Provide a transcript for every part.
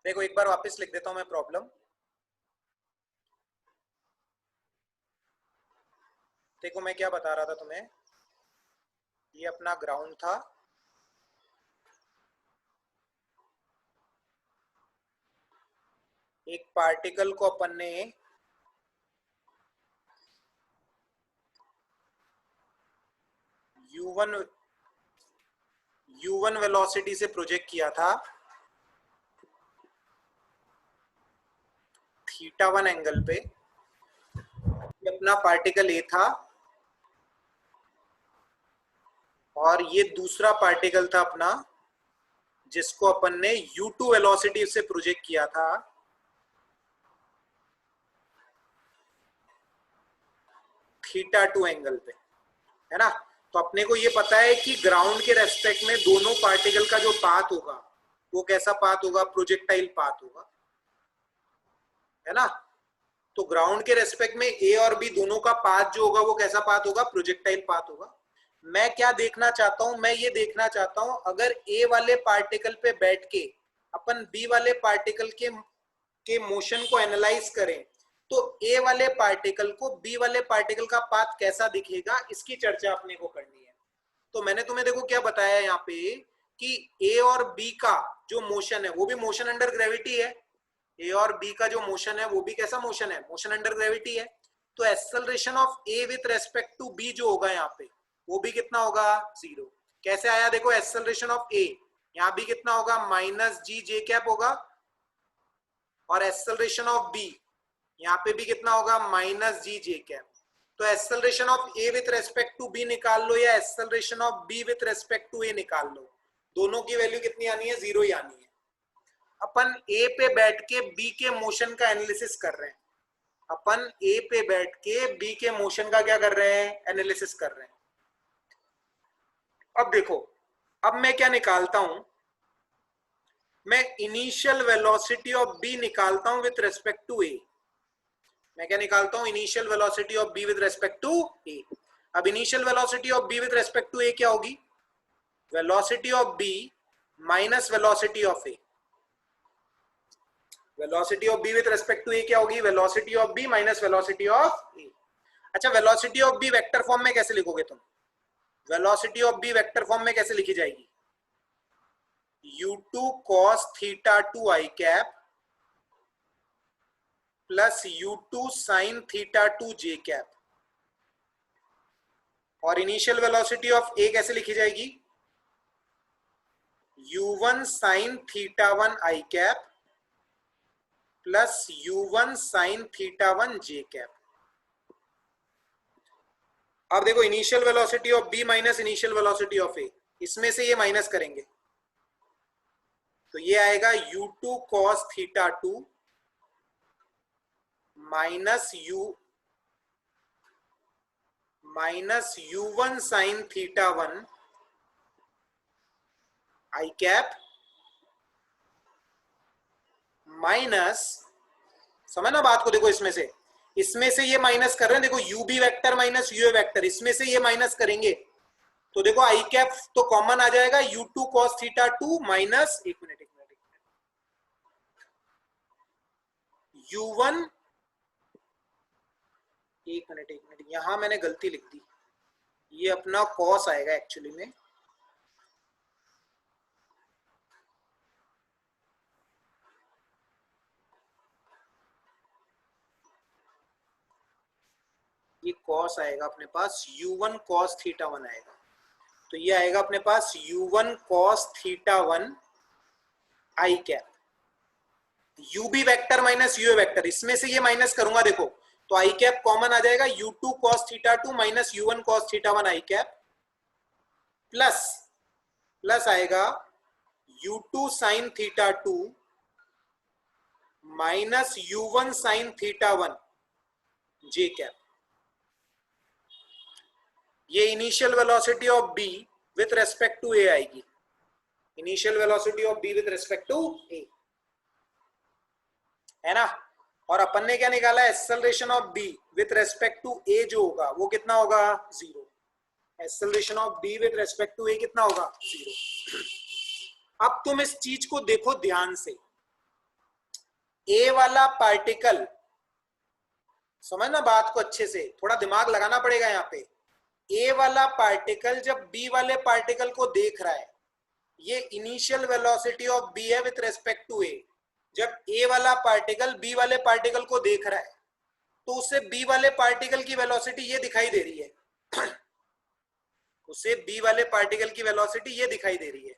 देखो एक बार वापस लिख देता हूं मैं प्रॉब्लम। देखो मैं क्या बता रहा था तुम्हें, ये अपना ग्राउंड था, एक पार्टिकल को अपन ने u1 वेलोसिटी से प्रोजेक्ट किया था θ1 एंगल पे। ये अपना पार्टिकल ए था और ये दूसरा पार्टिकल था अपना, जिसको अपन ने u2 वेलोसिटी से प्रोजेक्ट किया था θ2 एंगल पे, है ना। तो अपने को ये पता है कि ग्राउंड के रेस्पेक्ट में दोनों पार्टिकल का जो पाथ होगा वो कैसा पाथ होगा, प्रोजेक्टाइल पाथ होगा, है ना। तो ग्राउंड के रेस्पेक्ट में ए और बी दोनों का पाथ जो होगा वो कैसा पाथ होगा, प्रोजेक्टाइल पाथ होगा। मैं क्या देखना चाहता हूं, मैं ये देखना चाहता हूं अगर ए वाले पार्टिकल पे बैठ के अपन बी वाले पार्टिकल के मोशन को एनालाइज करें तो ए वाले पार्टिकल को बी वाले पार्टिकल का पाथ कैसा दिखेगा, इसकी चर्चा अपने को करनी है। तो मैंने तुम्हें देखो क्या बताया यहाँ पे कि ए और बी का जो मोशन है वो भी मोशन अंडर ग्रेविटी है। ए और बी का जो मोशन है वो भी कैसा मोशन है, मोशन अंडर ग्रेविटी है। तो acceleration of A with respect to B जो होगा यहाँ पे वो भी कितना होगा, 0। कैसे आया, देखो एक्सेलरेशन ऑफ ए यहाँ भी कितना होगा, माइनस जी जे कैप होगा, और एक्सेलरेशन ऑफ बी यहाँ पे भी कितना होगा, माइनस जी जे कैप। तो acceleration of A with respect to B निकाल लो या acceleration of B with respect to A निकाल लो, दोनों की वैल्यू कितनी आनी है, 0 ही आनी है। अपन ए पे बैठ के बी के मोशन का एनालिसिस कर रहे हैं, अपन ए पे बैठ के बी के मोशन का क्या कर रहे हैं, एनालिसिस कर रहे हैं। अब देखो, अब मैं क्या निकालता हूं, मैं इनिशियल वेलोसिटी ऑफ बी निकालता हूं विथ रेस्पेक्ट टू ए। मैं क्या निकालता हूं, initial velocity of B with respect to A. अब initial velocity of B with respect to A क्या होगी, velocity of B minus velocity of A. Velocity of B with respect to A क्या होगी, velocity of B minus velocity of A. अच्छा, velocity of B vector form में कैसे लिखोगे तुम, velocity of B vector form में कैसे लिखी जाएगी, u2 cos θ2 i cap plus u2 sin θ2 j cap, और इनिशियल वेलोसिटी ऑफ ए कैसे लिखी जाएगी, u1 sin θ1 i cap plus u1 sin θ1 j cap. अब देखो initial velocity of B minus initial velocity of A, इसमें से ये minus करेंगे तो ये आएगा u2 cos θ2 minus u1 sin θ1 i cap minus, समझना बात को, देखो इसमें से ये माइनस कर रहे हैं, देखो u b vector minus u a vector, इसमें से ये माइनस करेंगे तो देखो i कैप तो कॉमन आ जाएगा, u2 cos θ2 माइनस, एक मिनट u1, एक मिनट यहां मैंने गलती लिख दी, ये अपना cos आएगा एक्चुअली में, ये cos आएगा अपने पास, u1 cos θ1 आएगा। तो ये आएगा अपने पास u1 cos θ1 i cap, u b vector minus u a vector, इसमें से ये माइनस करूंगा देखो तो i कैप कॉमन आ जाएगा, u2 cos θ2 minus u1 cos θ1 i cap plus आएगा u2 sin θ2 minus u1 sin θ1 j cap. ये initial velocity of B with respect to A आएगी, initial velocity of B with respect to A, है ना। और अपन ने क्या निकाला, acceleration of B with respect to A जो होगा वो कितना होगा, 0। Acceleration of B with respect to A कितना होगा, 0। अब तुम इस चीज को देखो ध्यान से, ए वाला पार्टिकल, समझना बात को अच्छे से, थोड़ा दिमाग लगाना पड़ेगा यहाँ पे। ए वाला पार्टिकल जब बी वाले पार्टिकल को देख रहा है, ये इनिशियल वेलोसिटी ऑफ बी है विथ रेस्पेक्ट टू ए। जब ए वाला पार्टिकल बी वाले पार्टिकल को देख रहा है तो उसे बी वाले पार्टिकल की वेलोसिटी ये दिखाई दे रही है उसे बी वाले पार्टिकल की वेलोसिटी ये दिखाई दे रही है,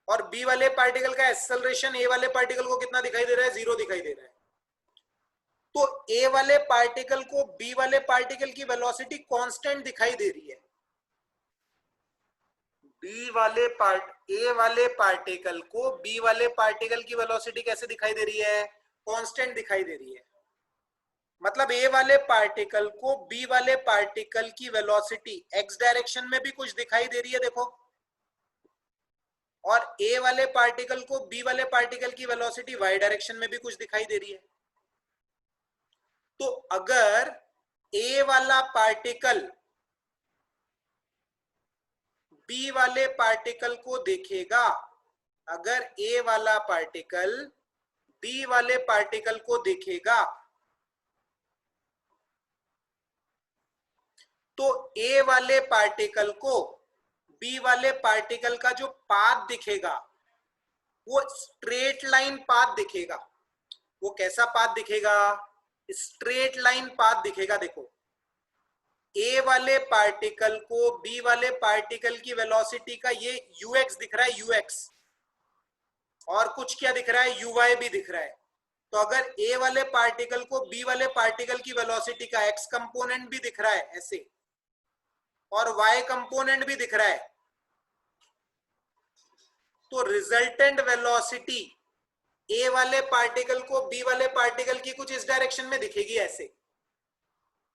और बी वाले पार्टिकल का एक्सेलरेशन ए वाले पार्टिकल को कितना दिखाई दे रहा है? 0 दिखाई दे रहा है। तो ए वाले पार्टिकल को बी वाले पार्टिकल की वेलोसिटी कांस्टेंट दिखाई दे रही है। ए वाले पार्टिकल को बी वाले पार्टिकल की वेलोसिटी कैसे दिखाई दे रही है? कांस्टेंट दिखाई दे रही है। मतलब ए वाले पार्टिकल को बी वाले पार्टिकल की वेलोसिटी एक्स डायरेक्शन में भी कुछ दिखाई दे रही है, देखो, और ए वाले पार्टिकल को बी वाले पार्टिकल की वेलोसिटी वाई डायरेक्शन में भी कुछ दिखाई दे रही है। तो अगर ए वाला पार्टिकल बी वाले पार्टिकल को देखेगा, अगर ए वाला पार्टिकल बी वाले पार्टिकल को देखेगा, तो ए वाले पार्टिकल को बी वाले पार्टिकल का जो पाथ दिखेगा वो स्ट्रेट लाइन पाथ दिखेगा। वो कैसा पाथ दिखेगा? स्ट्रेट लाइन पाथ दिखेगा। देखो, ए वाले पार्टिकल को बी वाले पार्टिकल की वेलोसिटी का ये यूएक्स दिख रहा है, यूएक्स, और कुछ क्या दिख रहा है? यूवाई भी दिख रहा है। तो अगर ए वाले पार्टिकल को बी वाले पार्टिकल की वेलोसिटी का एक्स कंपोनेंट भी दिख रहा है ऐसे, और y कंपोनेंट भी दिख रहा है, तो रिजल्टेंट वेलोसिटी ए वाले पार्टिकल को बी वाले पार्टिकल की कुछ इस डायरेक्शन में दिखेगी ऐसे।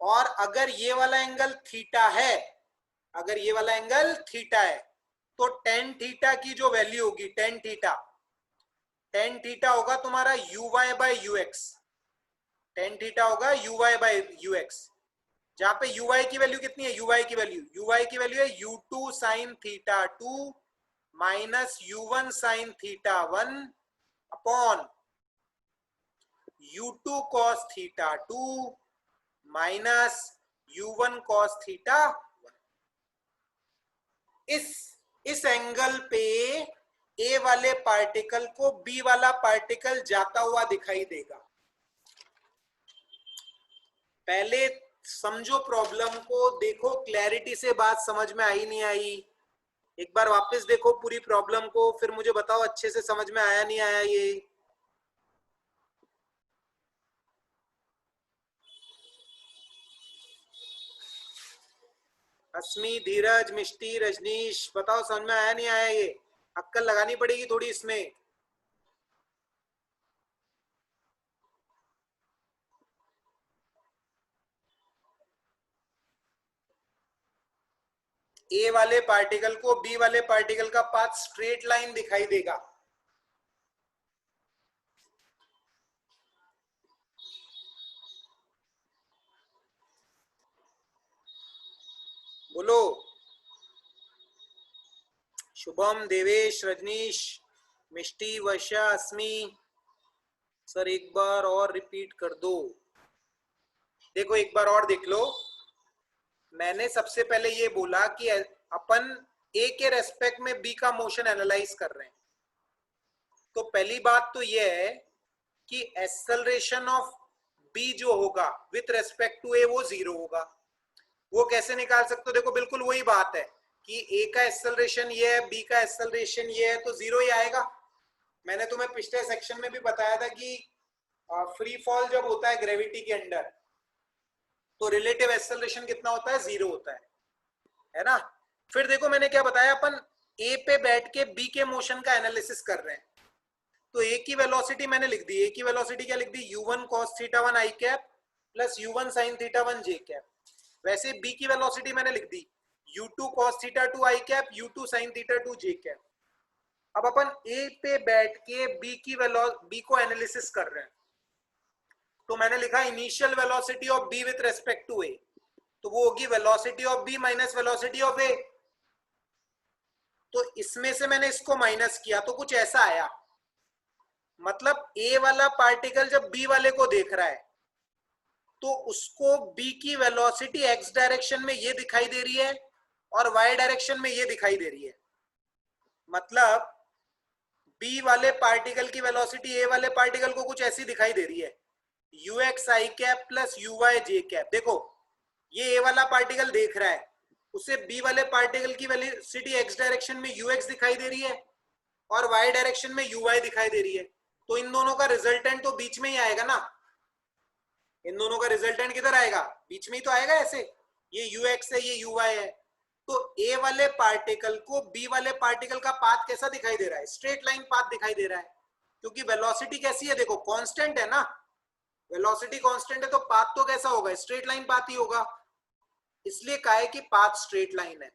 और अगर ये वाला एंगल थीटा है, अगर ये वाला एंगल थीटा है, तो टेन थीटा की जो वैल्यू होगी, टेन थीटा होगा तुम्हारा uy by ux। Ten theta होगा uy बाय ux, जहां पे uy की वैल्यू कितनी है? uy की वैल्यू है u2 sine theta 2 minus u1 sine theta 1 upon u2 cos theta 2 minus u1 cos theta 1। इस एंगल पे ए वाले पार्टिकल को बी वाला पार्टिकल जाता हुआ दिखाई देगा। पहले समझो प्रॉब्लम को, देखो क्लैरिटी से बात समझ में आई नहीं आई। एक बार वापस देखो पूरी प्रॉब्लम को, फिर मुझे बताओ अच्छे से समझ में आया नहीं आया ये। अस्मी, धीरज, मिष्टी, रजनीश, बताओ समझ में आया नहीं आया ये? अक्कल लगानी पड़ेगी थोड़ी इसमें। ए वाले पार्टिकल को बी वाले पार्टिकल का पाथ स्ट्रेट लाइन दिखाई देगा। बोलो। शुभम, देवेश, रजनीश, मिष्टी, वर्षा, अस्मी, सर एक बार और रिपीट कर दो। देखो एक बार और देख लो। मैंने सबसे पहले ये बोला कि अपन ए के रेस्पेक्ट में बी का मोशन एनालाइज कर रहे हैं। तो पहली बात तो ये है कि एक्सेलरेशन ऑफ बी जो होगा विथ रेस्पेक्ट टू ए वो 0 होगा। वो कैसे निकाल सकते हो? देखो बिल्कुल वही बात है कि ए का एक्सेलरेशन ये है, बी का एक्सेलरेशन ये है, तो 0 ही आएगा। मैंने तुम्हें पिछले सेक्शन में भी बताया था कि फ्री फॉल जब होता है ग्रेविटी के अंडर, तो रिलेटिव एक्सेलरेशन कितना होता है? 0 होता है ना। फिर देखो मैंने क्या बताया, अपन ए पे बैठ के बी के मोशन का एनालिसिस कर रहे हैं। तो ए की वेलोसिटी मैंने लिख दी। ए की वेलोसिटी क्या लिख दी? u1 cos theta 1 i cap plus u1 sin theta 1 j cap. वैसे बी की वेलोसिटी मैंने लिख दी u2 cos theta 2 i cap, u2 sin theta 2 j cap. अब अपन ए पे बैठ के बी को एनालिसिस कर रहे हैं। तो मैंने लिखा initial velocity of B with respect to A, तो वो होगी velocity of B minus velocity of A. तो इसमें से मैंने इसको माइनस किया तो कुछ ऐसा आया, मतलब ए वाला पार्टिकल जब बी वाले को देख रहा है तो उसको बी की वेलोसिटी एक्स डायरेक्शन में ये दिखाई दे रही है और वाई डायरेक्शन में ये दिखाई दे रही है। मतलब बी वाले पार्टिकल की वेलोसिटी ए वाले पार्टिकल को कुछ ऐसी दिखाई दे रही है, u x i cap plus u y j cap. देखो ये ए वाला पार्टिकल देख रहा है, उसे बी वाले पार्टिकल की वेलोसिटी एक्स डायरेक्शन में यू एक्स दिखाई दे रही है और वाई डायरेक्शन में यू वाई दिखाई दे रही है। तो इन दोनों का रिजल्टेंट तो बीच में ही आएगा ना, इन दोनों का रिजल्टेंट किधर आएगा, बीच में ही तो आएगा। ऐसे ये यू एक्स है ये यू वाई है, तो ए वाले पार्टिकल को बी वाले पार्टिकल का पाथ कैसा दिखाई दे रहा है, स्ट्रेट लाइन पाथ दिखाई दे रहा है, क्योंकि वेलोसिटी कैसी है, देखो कांस्टेंट है ना, वेलोसिटी कांस्टेंट है तो पाथ तो कैसा होगा, स्ट्रेट लाइन पाथ ही होगा, इसलिए कहा है कि पाथ स्ट्रेट लाइन है।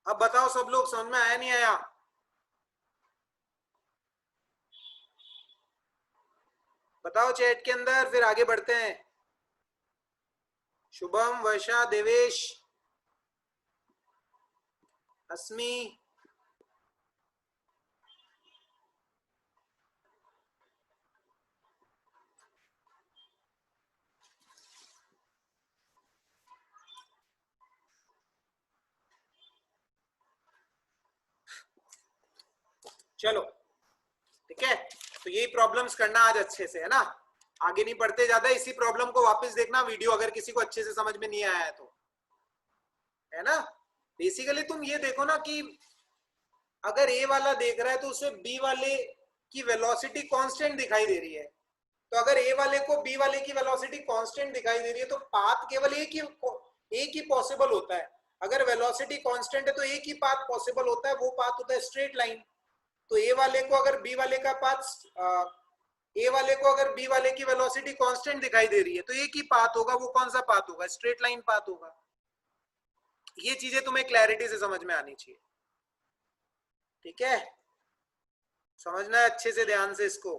अब बताओ सब लोग, समझ में आया नहीं आया? बताओ चैट के अंदर, फिर आगे बढ़ते हैं। शुभम, वर्षा, देवेश, अस्मी, चलो ठीक है। तो यही प्रॉब्लम्स करना आज अच्छे से, है ना, आगे नहीं पढ़ते ज्यादा, इसी प्रॉब्लम को वापस देखना वीडियो अगर किसी को अच्छे से समझ में नहीं आया है तो, है ना। बेसिकली तुम ये देखो ना कि अगर ए वाला देख रहा है तो उसे बी वाले की वेलोसिटी कांस्टेंट दिखाई दे रही है, तो अगर ए वाले को बी वाले की वेलोसिटी कांस्टेंट दिखाई दे रही है तो पाथ केवल एक ही पॉसिबल होता है। अगर वेलोसिटी कांस्टेंट है तो एक ही पाथ पॉसिबल होता है, वो पाथ होता है स्ट्रेट लाइन। तो ए वाले को अगर बी वाले का पाथ ए वाले को अगर बी वाले की वेलोसिटी कांस्टेंट दिखाई दे रही है तो एक ही पाथ होगा, वो कौन सा पाथ होगा, स्ट्रेट लाइन पाथ होगा। ये चीजें तुम्हें क्लैरिटी से समझ में आनी चाहिए, ठीक है, समझना है अच्छे से ध्यान से इसको।